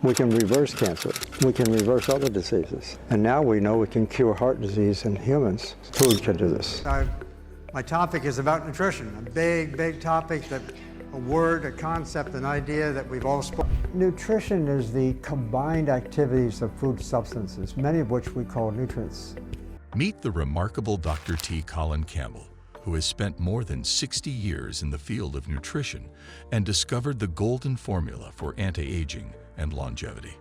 We can reverse cancer. We can reverse other diseases. And now we know we can cure heart disease in humans. Food can do this. My topic is about nutrition, a big topic, that a word, a concept, an idea that we've all spoken. Nutrition is the combined activities of food substances, many of which we call nutrients. Meet the remarkable Dr. T. Colin Campbell, who has spent more than 60 years in the field of nutrition and discovered the golden formula for anti-aging and longevity.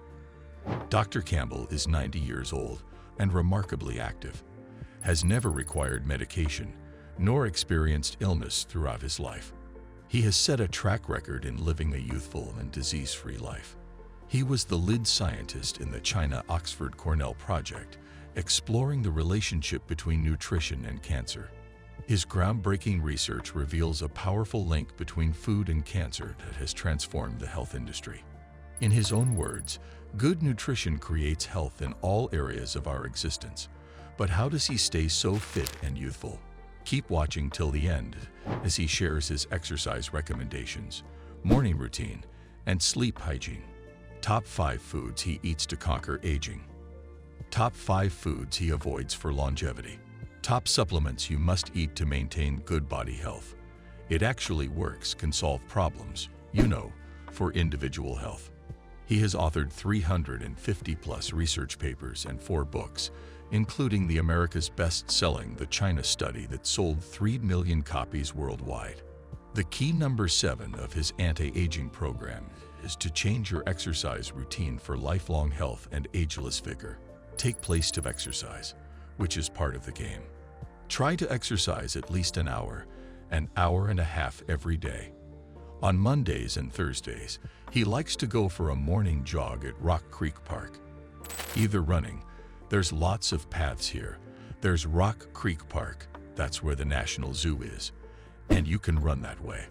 Dr. Campbell is 90 years old and remarkably active, has never required medication, nor experienced illness throughout his life. He has set a track record in living a youthful and disease-free life. He was the lead scientist in the China-Oxford-Cornell project, exploring the relationship between nutrition and cancer. His groundbreaking research reveals a powerful link between food and cancer that has transformed the health industry. In his own words, good nutrition creates health in all areas of our existence. But how does he stay so fit and youthful? Keep watching till the end as he shares his exercise recommendations, morning routine, and sleep hygiene. Top 5 foods he eats to conquer aging. Top 5 foods he avoids for longevity. Top supplements you must eat to maintain good body health. It actually works, can solve problems, for individual health. He has authored 350+ research papers and 4 books, including the America's best-selling The China Study that sold 3 million copies worldwide. The key number 7 of his anti-aging program is to change your exercise routine for lifelong health and ageless vigor. Take place to exercise, which is part of the game. Try to exercise at least an hour and a half every day. On Mondays and Thursdays, he likes to go for a morning jog at Rock Creek Park. Either running, there's lots of paths here. There's Rock Creek Park, that's where the National Zoo is, and you can run that way.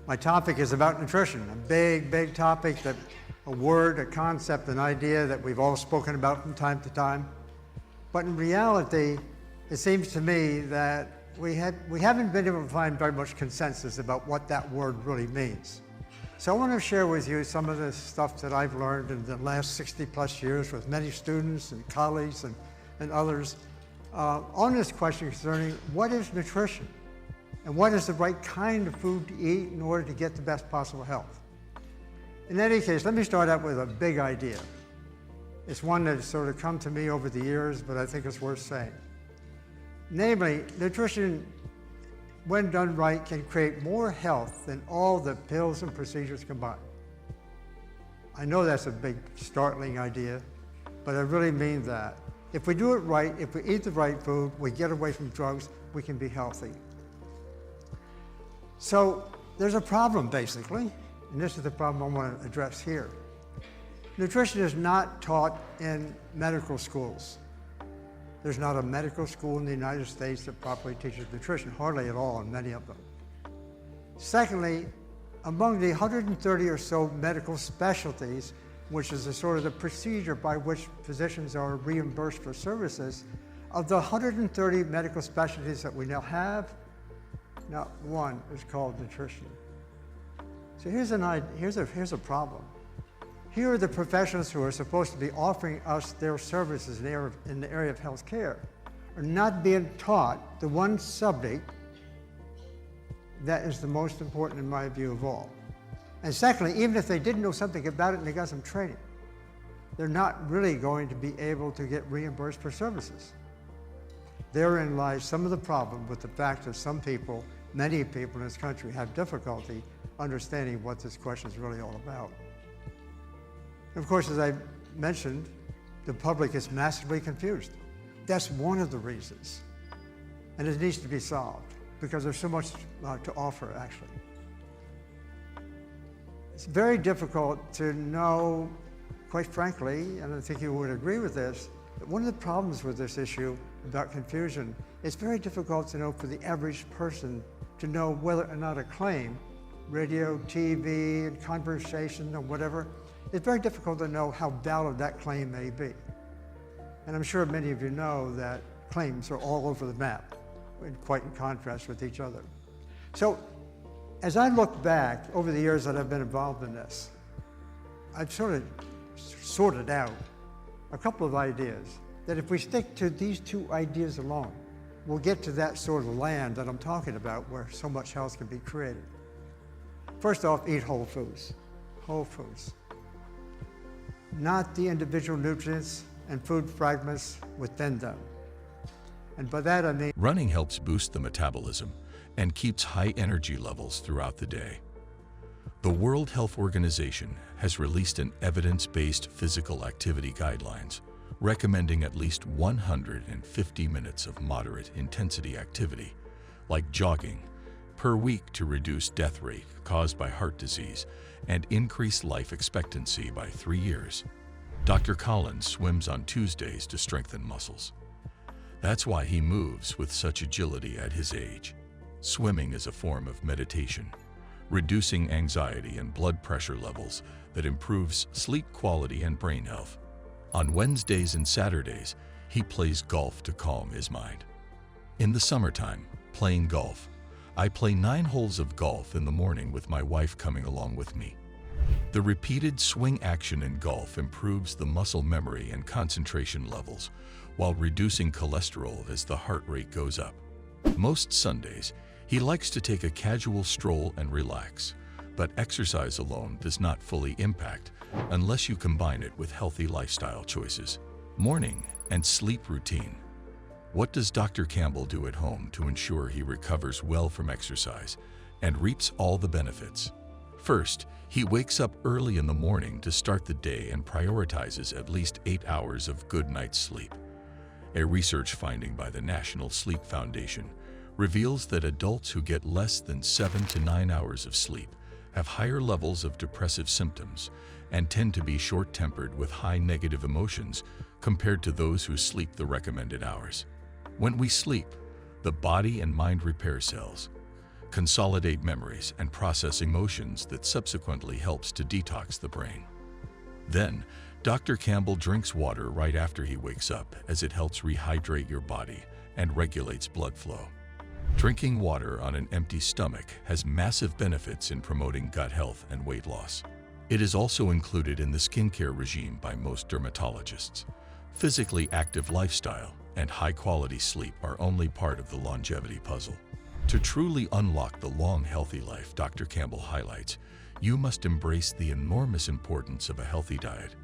My topic is about nutrition, a big topic, that a word, a concept, an idea that we've all spoken about from time to time. But in reality, it seems to me that we haven't been able to find very much consensus about what that word really means. So I want to share with you some of the stuff that I've learned in the last 60+ years with many students and colleagues and others on this question concerning what is nutrition and what is the right kind of food to eat in order to get the best possible health. In any case, let me start out with a big idea. It's one that has sort of come to me over the years, but I think it's worth saying. Namely, nutrition, when done right, can create more health than all the pills and procedures combined. I know that's a big, startling idea, but I really mean that. If we do it right, if we eat the right food, we get away from drugs, we can be healthy. So there's a problem, basically, and this is the problem I want to address here. Nutrition is not taught in medical schools. There's not a medical school in the United States that properly teaches nutrition, hardly at all in many of them. Secondly, among the 130 or so medical specialties, which is the sort of the procedure by which physicians are reimbursed for services, of the 130 medical specialties that we now have, not one is called nutrition. So here's a problem. Here are the professionals who are supposed to be offering us their services in the area of health care are not being taught the one subject that is the most important in my view of all. And secondly, even if they didn't know something about it and they got some training, they're not really going to be able to get reimbursed for services. Therein lies some of the problem with the fact that some people, many people in this country, have difficulty understanding what this question is really all about. Of course, as I mentioned, the public is massively confused. That's one of the reasons. And it needs to be solved because there's so much to offer, actually. It's very difficult to know, quite frankly, and I think you would agree with this, that one of the problems with this issue about confusion, it's very difficult to know for the average person to know whether or not a claim, radio, TV, and conversation, or whatever, it's very difficult to know how valid that claim may be. And I'm sure many of you know that claims are all over the map, quite in contrast with each other. So, as I look back over the years that I've been involved in this, I've sort of sorted out a couple of ideas that if we stick to these two ideas alone, we'll get to that sort of land that I'm talking about where so much health can be created. First off, eat whole foods. Whole foods. Not the individual nutrients and food fragments within them. And by that I mean Running helps boost the metabolism and keeps high energy levels throughout the day. The World Health Organization has released an evidence-based physical activity guidelines recommending at least 150 minutes of moderate intensity activity, like jogging, per week to reduce death rate caused by heart disease and increase life expectancy by 3 years. Dr. Colin swims on Tuesdays to strengthen muscles. That's why he moves with such agility at his age. Swimming is a form of meditation, reducing anxiety and blood pressure levels that improves sleep quality and brain health. On Wednesdays and Saturdays, he plays golf to calm his mind. In the summertime, playing golf, I play 9 holes of golf in the morning with my wife coming along with me. The repeated swing action in golf improves the muscle memory and concentration levels while reducing cholesterol as the heart rate goes up. Most Sundays, he likes to take a casual stroll and relax, but exercise alone does not fully impact unless you combine it with healthy lifestyle choices. Morning and sleep routine. What does Dr. Campbell do at home to ensure he recovers well from exercise and reaps all the benefits? First, he wakes up early in the morning to start the day and prioritizes at least 8 hours of good night's sleep. A research finding by the National Sleep Foundation reveals that adults who get less than 7 to 9 hours of sleep have higher levels of depressive symptoms and tend to be short-tempered with high negative emotions compared to those who sleep the recommended hours. When we sleep, the body and mind repair cells, consolidate memories and process emotions that subsequently helps to detox the brain. Then, Dr. Campbell drinks water right after he wakes up as it helps rehydrate your body and regulates blood flow. Drinking water on an empty stomach has massive benefits in promoting gut health and weight loss. It is also included in the skincare regime by most dermatologists. Physically active lifestyle and high-quality sleep are only part of the longevity puzzle. To truly unlock the long, healthy life Dr. Campbell highlights, you must embrace the enormous importance of a healthy diet.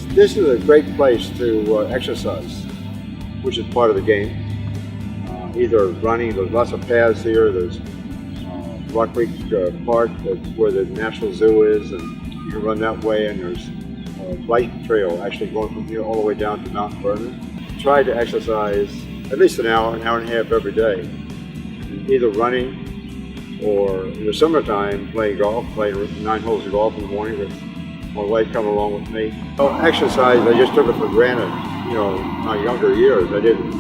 This is a great place to exercise, which is part of the game. Either running, there's lots of paths here. There's Rock Creek Park, that's where the National Zoo is, and you can run that way, and there's a bike trail actually going from here all the way down to Mount Vernon. Try to exercise at least an hour and a half every day, either running or in the summertime playing golf, playing 9 holes of golf in the morning with my wife coming along with me. Exercise, I just took it for granted. My younger years, I didn't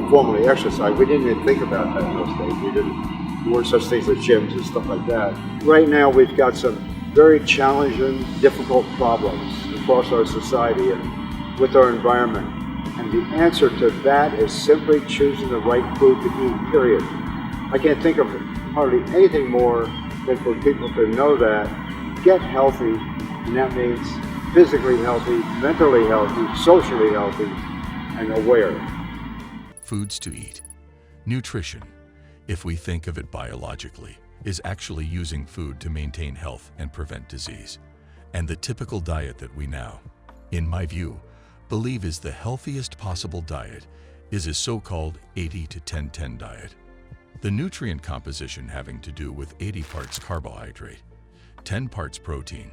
formally exercise. We didn't even think about that in those days. There weren't such things as gyms and stuff like that. Right now we've got some very challenging, difficult problems across our society and with our environment. And the answer to that is simply choosing the right food to eat, period. I can't think of hardly anything more than for people to know that, get healthy, and that means physically healthy, mentally healthy, socially healthy, and aware. Foods to eat. Nutrition, if we think of it biologically, is actually using food to maintain health and prevent disease. And the typical diet that we now, in my view, believe is the healthiest possible diet is a so-called 80 to 10-10 diet. The nutrient composition having to do with 80 parts carbohydrate, 10 parts protein,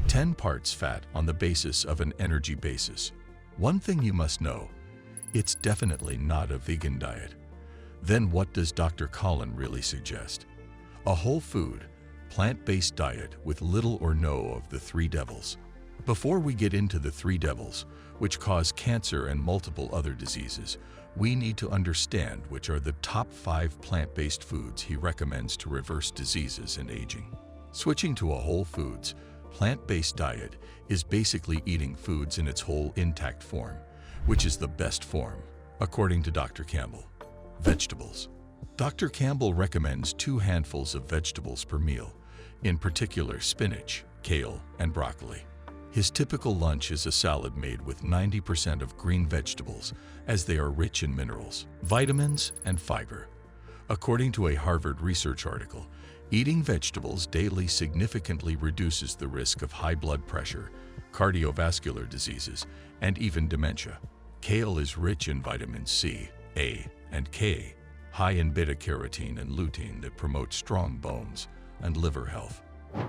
10 parts fat on the basis of an energy basis. One thing you must know, it's definitely not a vegan diet. Then what does Dr. Colin really suggest? A whole food, plant-based diet with little or no of the 3 devils. Before we get into the 3 devils, which cause cancer and multiple other diseases, we need to understand which are the top 5 plant-based foods he recommends to reverse diseases and aging. Switching to a whole foods, plant-based diet is basically eating foods in its whole intact form, which is the best form, according to Dr. Campbell. Vegetables. Dr. Campbell recommends 2 handfuls of vegetables per meal, in particular spinach, kale, and broccoli. His typical lunch is a salad made with 90% of green vegetables, as they are rich in minerals, vitamins, and fiber. According to a Harvard research article, eating vegetables daily significantly reduces the risk of high blood pressure, cardiovascular diseases, and even dementia. Kale is rich in vitamins C, A, and K, high in beta-carotene and lutein that promote strong bones and liver health.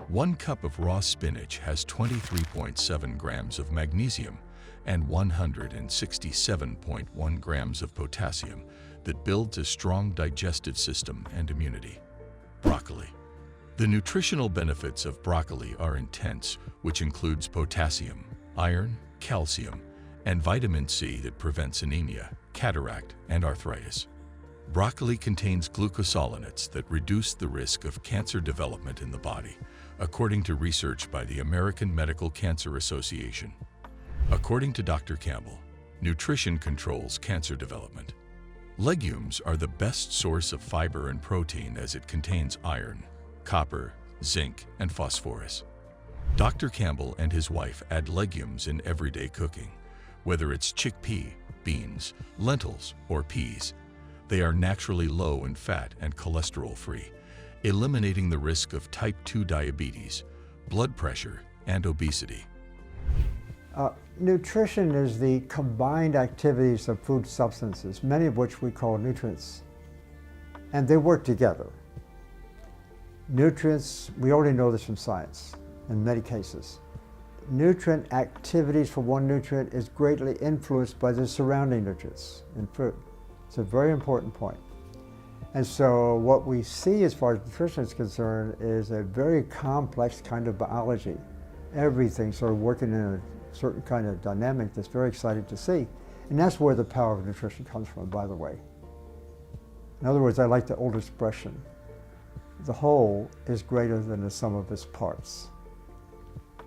1 cup of raw spinach has 23.7 grams of magnesium and 167.1 grams of potassium that builds a strong digestive system and immunity. Broccoli. The nutritional benefits of broccoli are intense, which includes potassium, iron, calcium, and vitamin C that prevents anemia, cataract, and arthritis. Broccoli contains glucosinolates that reduce the risk of cancer development in the body, according to research by the American Medical Cancer Association. According to Dr. Campbell, nutrition controls cancer development. Legumes are the best source of fiber and protein as it contains iron, copper, zinc, and phosphorus. Dr. Campbell and his wife add legumes in everyday cooking, whether it's chickpea, beans, lentils, or peas. They are naturally low in fat and cholesterol-free, eliminating the risk of type 2 diabetes, blood pressure, and obesity. Nutrition is the combined activities of food substances, many of which we call nutrients, and they work together. Nutrients, we already know this from science in many cases. Nutrient activities for one nutrient is greatly influenced by the surrounding nutrients in food. It's a very important point. And so what we see as far as nutrition is concerned is a very complex kind of biology. Everything sort of working in a certain kind of dynamic that's very exciting to see. And that's where the power of nutrition comes from, by the way. In other words, I like the old expression, the whole is greater than the sum of its parts.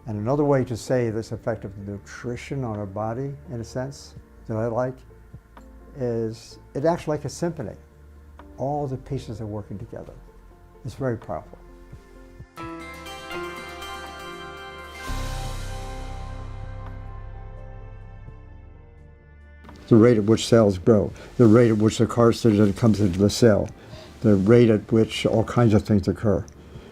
And another way to say this effect of nutrition on our body, in a sense, that I like, is it acts like a symphony. All the pieces are working together. It's very powerful. The rate at which cells grow, the rate at which the carcinogen comes into the cell, the rate at which all kinds of things occur.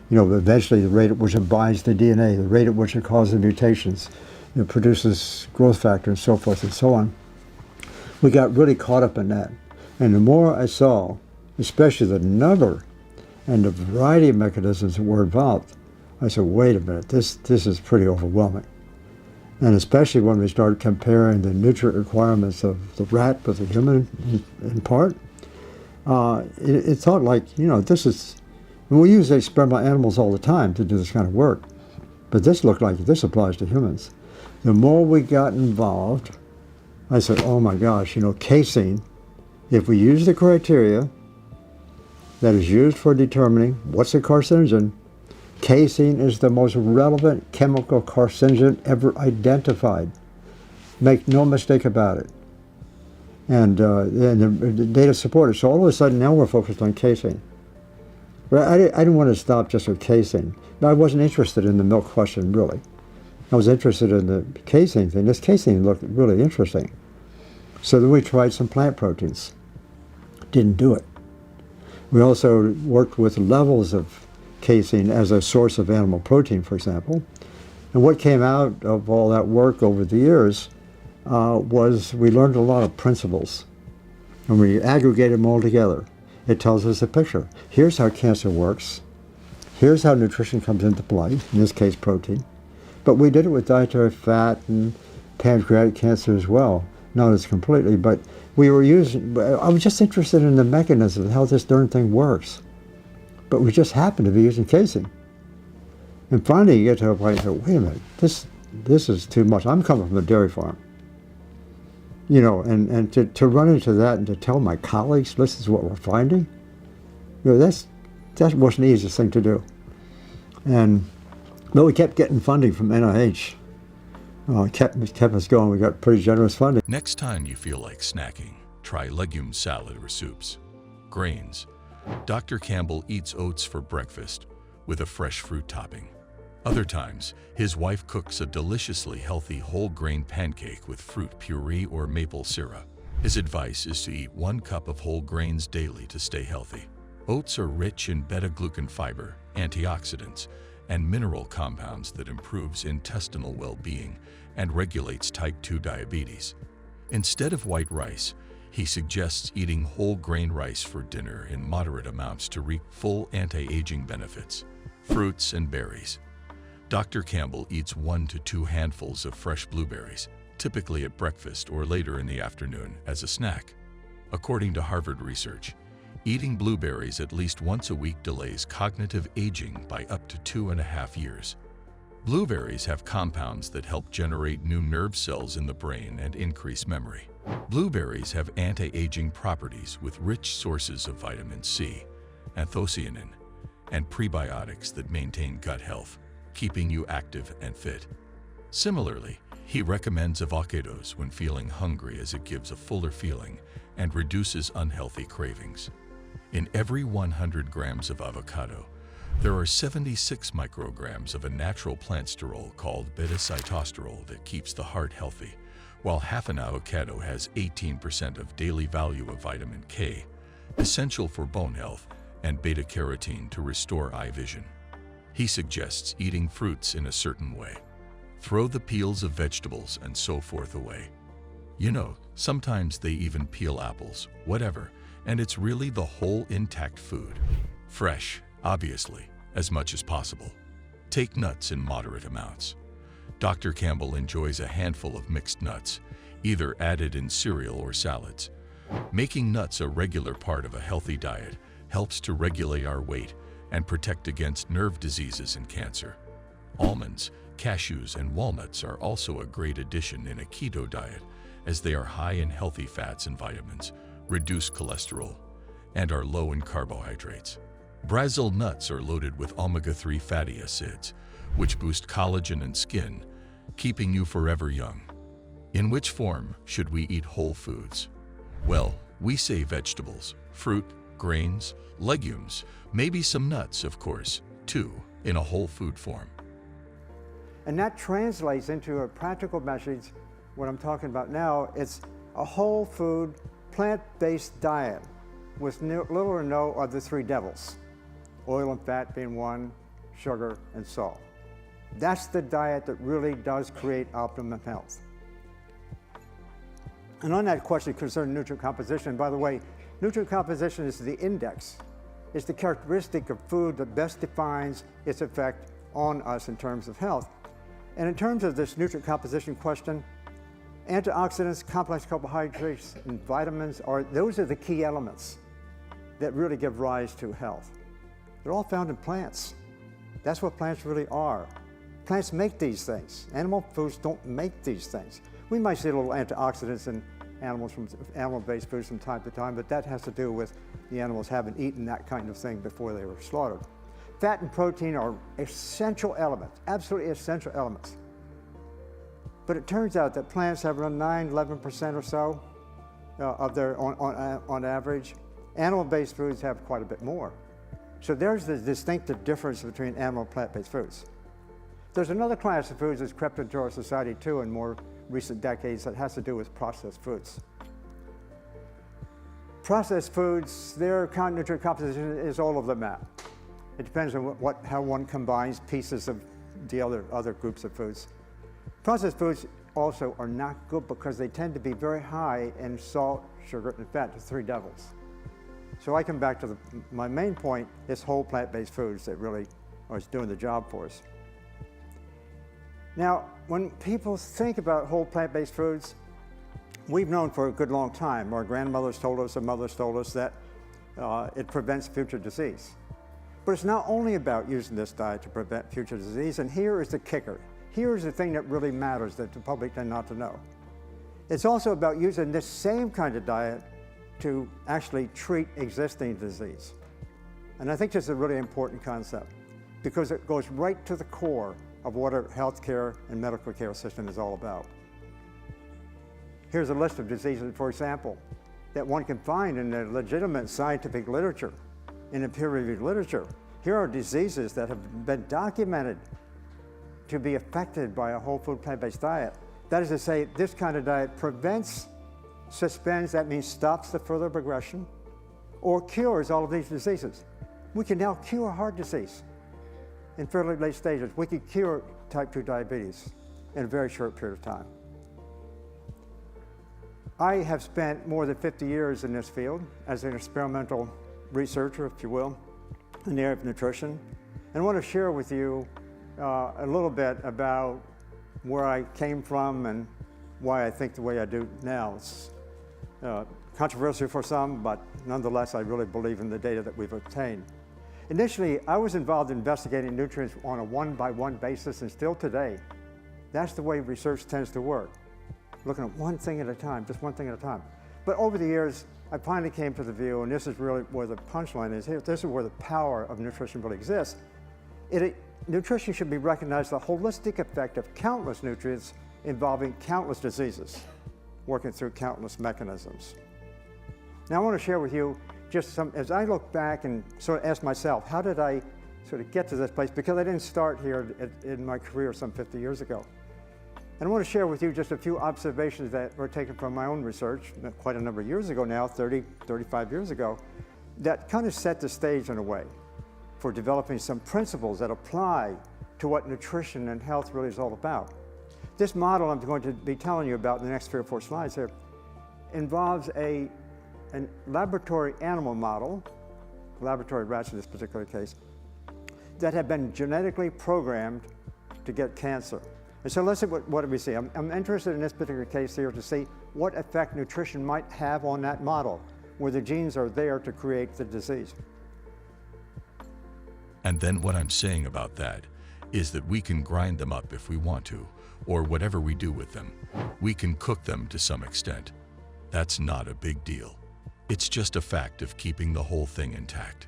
You know, eventually the rate at which it binds the DNA, the rate at which it causes mutations, it produces growth factor and so forth and so on. We got really caught up in that. And the more I saw, especially the number and the variety of mechanisms that were involved, I said, wait a minute, this is pretty overwhelming. And especially when we started comparing the nutrient requirements of the rat with the human in part, it thought like, you know, this is, and we use experimental animals all the time to do this kind of work, but this looked like this applies to humans. The more we got involved, I said, oh my gosh, you know, casein, if we use the criteria that is used for determining what's a carcinogen, casein is the most relevant chemical carcinogen ever identified. Make no mistake about it. And the data support it. So all of a sudden now we're focused on casein. But I didn't want to stop just with casein. I wasn't interested in the milk question, really. I was interested in the casein thing. This casein looked really interesting. So then we tried some plant proteins. Didn't do it. We also worked with levels of casein as a source of animal protein, for example. And what came out of all that work over the years was we learned a lot of principles. And we aggregated them all together. It tells us a picture. Here's how cancer works. Here's how nutrition comes into play, in this case protein. But we did it with dietary fat and pancreatic cancer as well. Not as completely, but we were using, I was just interested in the mechanism, how this darn thing works. But we just happened to be using casein. And finally you get to a point and say, wait a minute, this is too much. I'm coming from a dairy farm. You know, and to run into that and to tell my colleagues, this is what we're finding, you know, that wasn't the easiest thing to do. But we kept getting funding from NIH. Kept us going. We got pretty generous funding. Next time you feel like snacking, try legume salad or soups. Grains. Dr. Campbell eats oats for breakfast with a fresh fruit topping. Other times, his wife cooks a deliciously healthy whole grain pancake with fruit puree or maple syrup. His advice is to eat 1 cup of whole grains daily to stay healthy. Oats are rich in beta-glucan fiber, antioxidants, and mineral compounds that improves intestinal well-being and regulates type 2 diabetes. Instead of white rice, he suggests eating whole grain rice for dinner in moderate amounts to reap full anti-aging benefits. Fruits and berries. Dr. Campbell eats 1 to 2 handfuls of fresh blueberries, typically at breakfast or later in the afternoon as a snack. According to Harvard research, eating blueberries at least once a week delays cognitive aging by up to 2.5 years. Blueberries have compounds that help generate new nerve cells in the brain and increase memory. Blueberries have anti-aging properties with rich sources of vitamin C, anthocyanin, and prebiotics that maintain gut health, keeping you active and fit. Similarly, he recommends avocados when feeling hungry as it gives a fuller feeling and reduces unhealthy cravings. In every 100 grams of avocado, there are 76 micrograms of a natural plant sterol called beta-sitosterol that keeps the heart healthy, while half an avocado has 18% of daily value of vitamin K, essential for bone health, and beta-carotene to restore eye vision. He suggests eating fruits in a certain way. Throw the peels of vegetables and so forth away. You know, sometimes they even peel apples, whatever, and it's really the whole intact food. Fresh, obviously, as much as possible. Take nuts in moderate amounts. Dr. Campbell enjoys a handful of mixed nuts, either added in cereal or salads. Making nuts a regular part of a healthy diet helps to regulate our weight and protect against nerve diseases and cancer. Almonds, cashews, and walnuts are also a great addition in a keto diet, as they are high in healthy fats and vitamins, reduce cholesterol, and are low in carbohydrates. Brazil nuts are loaded with omega-3 fatty acids, which boost collagen and skin, keeping you forever young. In which form should we eat whole foods? Well, we say vegetables, fruit, grains, legumes, maybe some nuts, of course, too, in a whole food form. And that translates into a practical message. What I'm talking about now, it's a whole food, plant-based diet with little or no of the 3 devils. Oil and fat being one, sugar and salt. That's the diet that really does create optimum health. And on that question concerning nutrient composition, by the way, nutrient composition is the index. It's the characteristic of food that best defines its effect on us in terms of health. And in terms of this nutrient composition question, antioxidants, complex carbohydrates, and vitamins those are the key elements that really give rise to health. They're all found in plants. That's what plants really are. Plants make these things. Animal foods don't make these things. We might see little antioxidants in animal-based foods from time to time, but that has to do with the animals having eaten that kind of thing before they were slaughtered. Fat and protein are essential elements, absolutely essential elements. But it turns out that plants have around 9–11% or so of their, on average. Animal-based foods have quite a bit more. So there's the distinctive difference between animal and plant-based foods. There's another class of foods that's crept into our society too in more recent decades that has to do with processed foods. Processed foods, their nutrient composition is all over the map. It depends on how one combines pieces of the other groups of foods. Processed foods also are not good because they tend to be very high in salt, sugar, and fat, the 3 devils. So I come back to my main point is whole plant-based foods that really are doing the job for us. Now, when people think about whole plant-based foods, we've known for a good long time, our grandmothers told us, our mothers told us that it prevents future disease. But it's not only about using this diet to prevent future disease, and here is the kicker. Here is the thing that really matters that the public tend not to know. It's also about using this same kind of diet to actually treat existing disease. And I think this is a really important concept because it goes right to the core of what our healthcare and medical care system is all about. Here's a list of diseases, for example, that one can find in the legitimate scientific literature, in the peer-reviewed literature. Here are diseases that have been documented to be affected by a whole food plant-based diet. That is to say, this kind of diet prevents, suspends, that means stops the further progression, or cures all of these diseases. We can now cure heart disease in fairly late stages. We can cure type 2 diabetes in a very short period of time. I have spent more than 50 years in this field as an experimental researcher, if you will, in the area of nutrition. And I want to share with you a little bit about where I came from and why I think the way I do now. It's controversial for some, but nonetheless, I really believe in the data that we've obtained. Initially, I was involved in investigating nutrients on a one-by-one basis, and still today, that's the way research tends to work. Looking at one thing at a time, just one thing at a time. But over the years, I finally came to the view, and this is really where the punchline is here, this is where the power of nutrition really exists. Nutrition should be recognized as the holistic effect of countless nutrients involving countless diseases, working through countless mechanisms. Now I want to share with you just some, as I look back and sort of ask myself, how did I sort of get to this place? Because I didn't start here in my career some 50 years ago. And I want to share with you just a few observations that were taken from my own research quite a number of years ago now, 30, 35 years ago, that kind of set the stage in a way for developing some principles that apply to what nutrition and health really is all about. This model I'm going to be telling you about in the next 3 or 4 slides here involves a laboratory animal model, laboratory rats in this particular case, that have been genetically programmed to get cancer. And so let's see what do we see. I'm interested in this particular case here to see what effect nutrition might have on that model, where the genes are there to create the disease. And then what I'm saying about that is that we can grind them up if we want to, or whatever we do with them. We can cook them to some extent. That's not a big deal. It's just a fact of keeping the whole thing intact.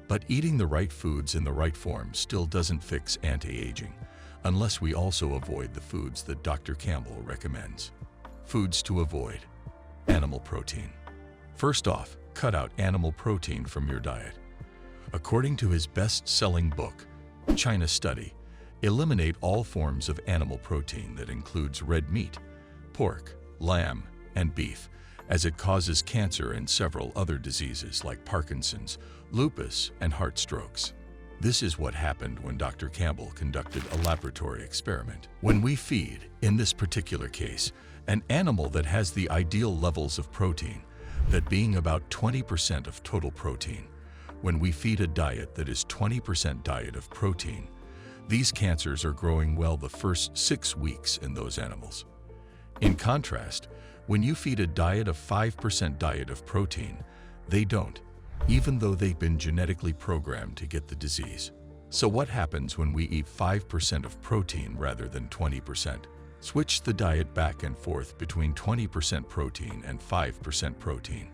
But eating the right foods in the right form still doesn't fix anti-aging, unless we also avoid the foods that Dr. Campbell recommends. Foods to avoid. Animal protein. First off, cut out animal protein from your diet. According to his best-selling book, China Study, eliminate all forms of animal protein that includes red meat, pork, lamb, and beef, as it causes cancer and several other diseases like Parkinson's, lupus, and heart strokes. This is what happened when Dr. Campbell conducted a laboratory experiment. When we feed, in this particular case, an animal that has the ideal levels of protein, that being about 20% of total protein, when we feed a diet that is 20% diet of protein, these cancers are growing well the first 6 weeks in those animals. In contrast, when you feed a diet of 5% diet of protein, they don't, even though they've been genetically programmed to get the disease. So what happens when we eat 5% of protein rather than 20%? Switch the diet back and forth between 20% protein and 5% protein.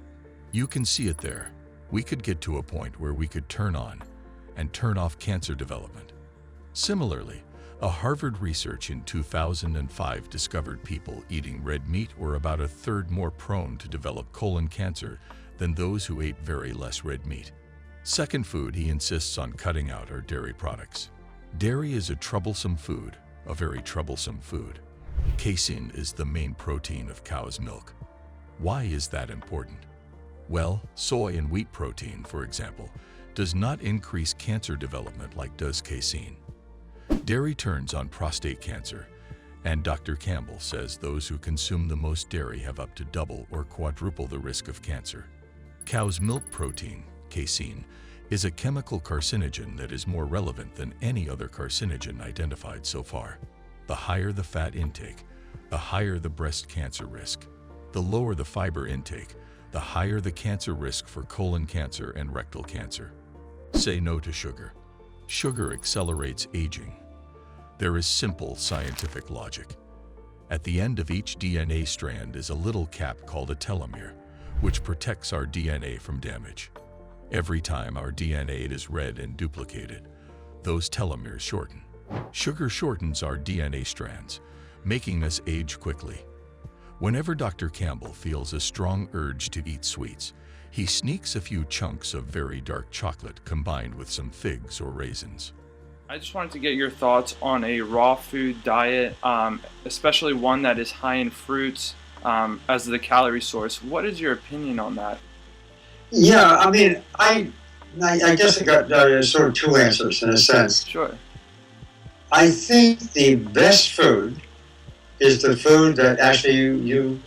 You can see it there. We could get to a point where we could turn on and turn off cancer development. Similarly, a Harvard research in 2005 discovered people eating red meat were about a third more prone to develop colon cancer than those who ate very less red meat. Second food he insists on cutting out are dairy products. Dairy is a troublesome food, a very troublesome food. Casein is the main protein of cow's milk. Why is that important? Well, soy and wheat protein, for example, does not increase cancer development like does casein. Dairy turns on prostate cancer, and Dr. Campbell says those who consume the most dairy have up to double or quadruple the risk of cancer. Cow's milk protein, casein, is a chemical carcinogen that is more relevant than any other carcinogen identified so far. The higher the fat intake, the higher the breast cancer risk. The lower the fiber intake, the higher the cancer risk for colon cancer and rectal cancer. Say no to sugar. Sugar accelerates aging. There is simple scientific logic. At the end of each DNA strand is a little cap called a telomere, which protects our DNA from damage. Every time our DNA is read and duplicated, those telomeres shorten. Sugar shortens our DNA strands, making us age quickly. Whenever Dr. Campbell feels a strong urge to eat sweets, he sneaks a few chunks of very dark chocolate combined with some figs or raisins. I just wanted to get your thoughts on a raw food diet, especially one that is high in fruits as the calorie source. What is your opinion on that? Yeah, I mean, I guess I got sort of two answers in a sense. Sure. I think the best food is the food that actually you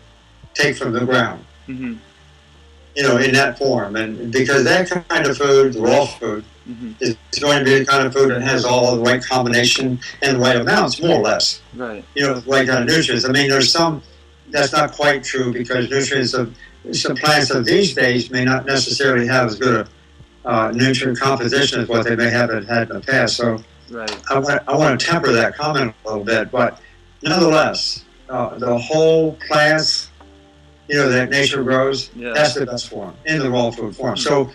take from the ground, Mm-hmm. in that form. And because that kind of food, the raw food, Mm-hmm. is going to be the kind of food that has all the right combination and the right amounts, more or less. Right. The right kind of nutrients. I mean, there's some that's not quite true because nutrients of some plants of these days may not necessarily have as good a nutrient composition as what they may have had in the past. So Right. I want to temper that comment a little bit, but nonetheless, the whole plants, that nature grows, Yeah. that's the best form, in the raw food form. So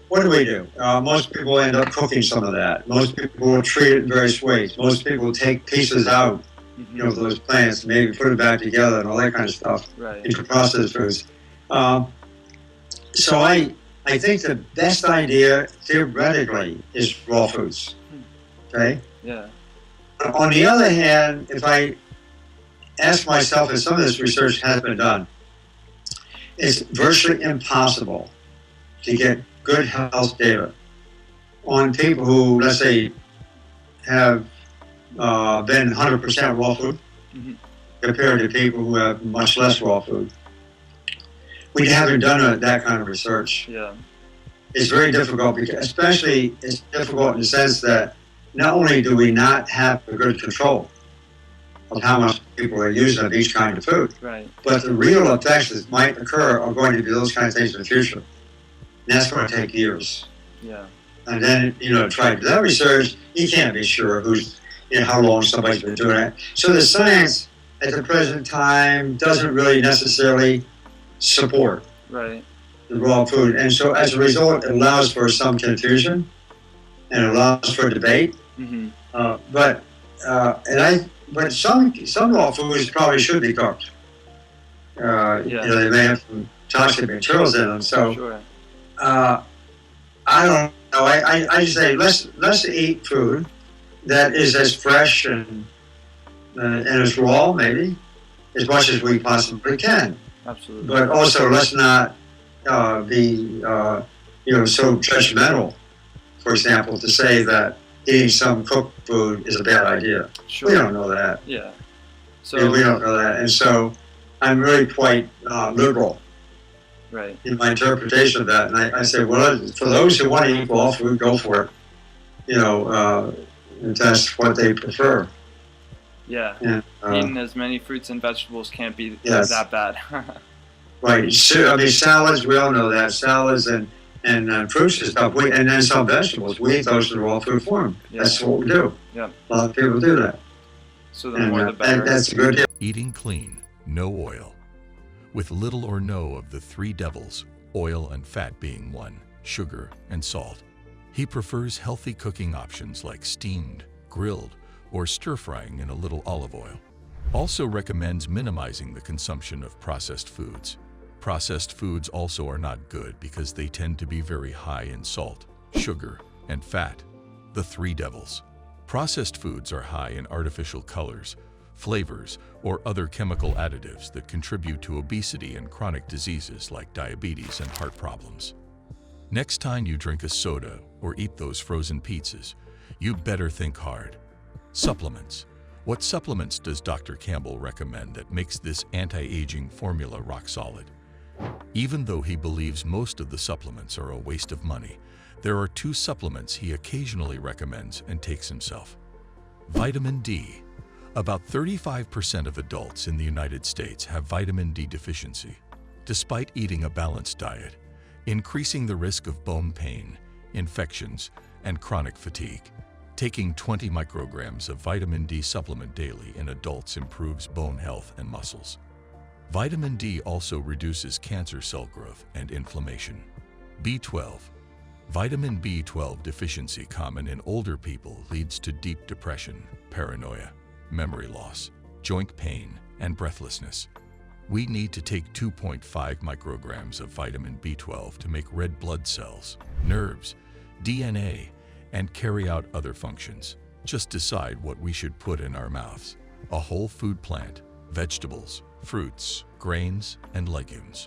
what do? Most people end up cooking some of that. Most people will treat it in various ways. Most people will take pieces out, Mm-hmm. of those plants, maybe put it back together and all that kind of stuff Right. into processed foods. So I think the best idea, theoretically, is raw foods. Okay? Yeah. On the other hand, if I ask myself, and some of this research has been done, it's virtually impossible to get good health data on people who, let's say, have been 100% raw food Mm-hmm. compared to people who have much less raw food. We haven't done that kind of research. Yeah. It's very difficult, because especially it's difficult in the sense that not only do we not have a good control of how much people are using of each kind of food, Right. but the real effects that might occur are going to be those kinds of things in the future. And that's going to take years. Yeah. And then, try to do that research, you can't be sure how long somebody's been doing it. So the science at the present time doesn't really necessarily support Right. the raw food. And so as a result, it allows for some confusion and it allows for debate. Mm-hmm. But some raw foods probably should be cooked. They may have some toxic materials in them. So Sure. I don't know. I say let's eat food that is as fresh and as raw, maybe, as much as we possibly can. Absolutely. But also, let's not be so judgmental. For example, to say that eating some cooked food is a bad idea. Sure. We don't know that. Yeah. So. We don't know that, and so I'm really quite liberal Right. in my interpretation of that. And I say, well, for those who want to eat raw food, go for it. If that's what they prefer. Yeah. And, Eating as many fruits and vegetables can't be Yes. that bad. right. So, I mean, salads, we all know that. Salads and fruits and stuff. And then some vegetables. We eat those in raw food form. Yeah. That's what we do. Yeah. A lot of people do that. So the more the And better. that's a good deal. Eating clean, no oil. With little or no of the three devils, oil and fat being one, sugar and salt. He prefers healthy cooking options like steamed, grilled, or stir-frying in a little olive oil. Also recommends minimizing the consumption of processed foods. Processed foods also are not good because they tend to be very high in salt, sugar, and fat, the three devils. Processed foods are high in artificial colors, flavors, or other chemical additives that contribute to obesity and chronic diseases like diabetes and heart problems. Next time you drink a soda or eat those frozen pizzas, you better think hard. Supplements. What supplements does Dr. Campbell recommend that makes this anti-aging formula rock solid? Even though he believes most of the supplements are a waste of money, there are two supplements he occasionally recommends and takes himself. Vitamin D. About 35% of adults in the United States have vitamin D deficiency. Despite eating a balanced diet, increasing the risk of bone pain, infections, and chronic fatigue. Taking 20 micrograms of vitamin D supplement daily in adults improves bone health and muscles. Vitamin D also reduces cancer cell growth and inflammation. B12. Vitamin B12 deficiency common in older people leads to deep depression, paranoia, memory loss, joint pain, and breathlessness. We need to take 2.5 micrograms of vitamin B12 to make red blood cells, nerves, DNA, and carry out other functions. Just decide what we should put in our mouths. A whole food plant, vegetables, fruits, grains, and legumes.